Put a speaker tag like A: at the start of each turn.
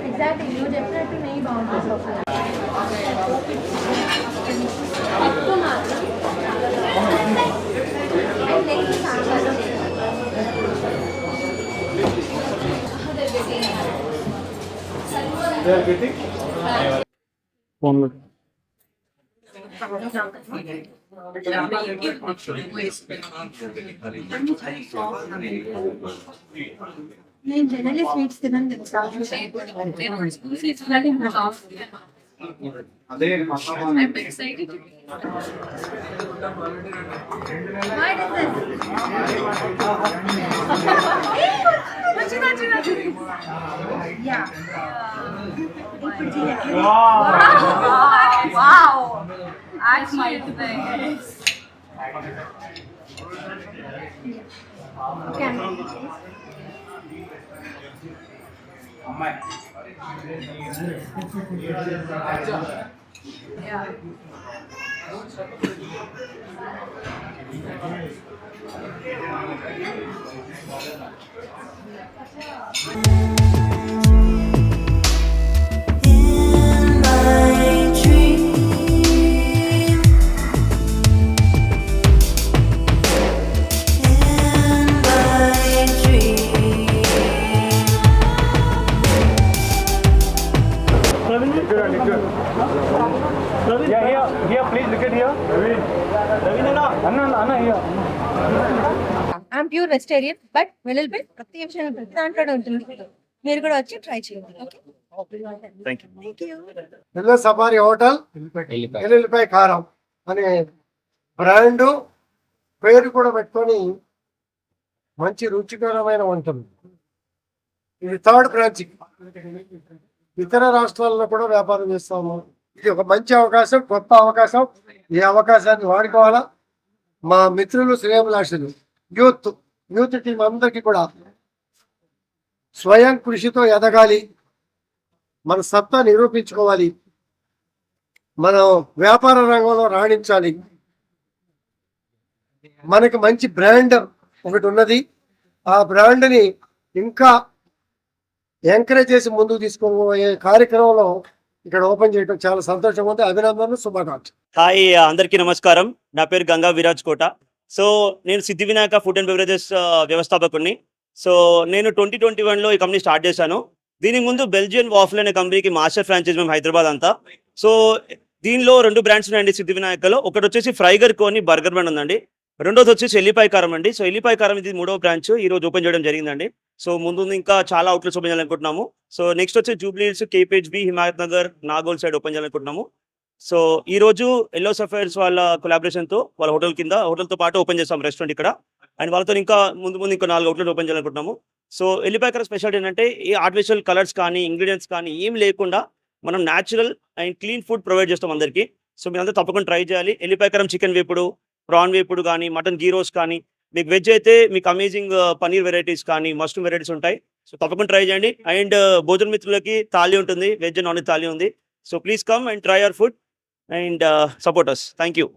A: Exactly, you definitely नहीं boundaries of life.
B: They are getting one.
A: నేను generally sweets తినను
B: అదే అమ్మాయి
A: I'm pure vegetarian but well bet ప్రతి విషయం ప్రతి దాంట్లో ఉంటుంది. మీరు కూడా వచ్చి ట్రై చేయండి.
C: ఎల్లో సఫారీ హోటల్ ఎల్లుల్లిపాయ కారం అనే బ్రాండ్ పేరు కూడా పెట్టుకొని మంచి రుచికరమైన వంటలు. ఇది థర్డ్ బ్రాంచ్. ఇతర రాష్ట్రాల్లో కూడా వ్యాపారం చేస్తాము. ఇది ఒక మంచి అవకాశం, గొప్ప అవకాశం. ఈ అవకాశాన్ని వాడుకోవాలా. మా మిత్రులు, శ్రేయభిలాషులు, యూత్ టీం అందరికీ కూడా స్వయం కృషితో ఎదగాలి, మన సత్తా నిరూపించుకోవాలి, మనం వ్యాపార రంగంలో రాణించాలి. మనకి మంచి బ్రాండ్ ఒకటి ఉన్నది. ఆ బ్రాండ్ని ఇంకా ఎంకరేజ్ చేసి ముందుకు తీసుకోబోయే కార్యక్రమంలో ఇక్కడ ఓపెన్ చేయడం చాలా సంతోషంగా ఉంది. అభినందనలు, శుభాకాంక్షలు.
D: హాయ్, అందరికీ నమస్కారం. నా పేరు గంగా విరాజ్ కోట. సో నేను Siddhi Vinayaka food and beverages వ్యవస్థాపకుడిని. సో నేను 2021లో ఈ కంపెనీ స్టార్ట్ చేశాను. దీనికి ముందు బెల్జియన్ వాఫల్ అనే కంపెనీకి మాస్టర్ ఫ్రాంచైజ్ మేము హైదరాబాద్ అంతా. సో దీనిలో 2 బ్రాండ్స్ ఉన్నాయండి సిద్ధి వినాయకలో. ఒకటి వచ్చేసి ఫ్రైగర్ కోని బర్గర్ బ్రాండ్ ఉందండి. రెండోది వచ్చేసి ఎల్లిపాయ కారం అండి. సో ఎల్లిపాయ కారం ఇది 3వ బ్రాంచ్ ఈ రోజు ఓపెన్ చేయడం జరిగిందండి. సో ముందు ఇంకా చాలా అవుట్లెట్స్ ఓపెన్ చేయాలనుకుంటున్నాము. సో నెక్స్ట్ వచ్చి Jubilee Hills, KPHB, Himayat Nagar, Nagole side open చేయాలనుకుంటున్నాము. సో ఈ రోజు ఎల్లో సఫైర్స్ వాళ్ళ కొలాబరేషన్తో వాళ్ళ హోటల్తో పాటు ఓపెన్ చేస్తాం రెస్టారెంట్ ఇక్కడ. అండ్ వాళ్ళతో ఇంకా ముందు ఇంకా 4 అవుట్లెట్ ఓపెన్ చేయాలనుకుంటున్నాము. సో ఎల్లిపాయ కారం స్పెషాలిటీ ఏంటంటే ఏ ఆర్టిఫిషియల్ కలర్స్ కానీ ఇంగ్రీడియంట్స్ కానీ ఏం లేకుండా మనం natural and clean food provide చేస్తాం అందరికీ. సో మీరంతా తప్పకుండా ట్రై చేయాలి. ఎల్లిపాయ కారం చికెన్ వేపుడు, ప్రాన్ వేపుడు కానీ, మటన్ గీ రోస్ట్ కానీ, మీకు వెజ్ అయితే మీకు అమేజింగ్ పనీర్ వెరైటీస్ కానీ, మష్రూమ్ వెరైటీస్ ఉంటాయి. సో తప్పకుండా ట్రై చేయండి. అండ్ భోజన మిత్రులకి థాలీ ఉంటుంది, వెజ్ నాన్ వెజ్ థాలీ ఉంది. So please come and try our food and support us. Thank you.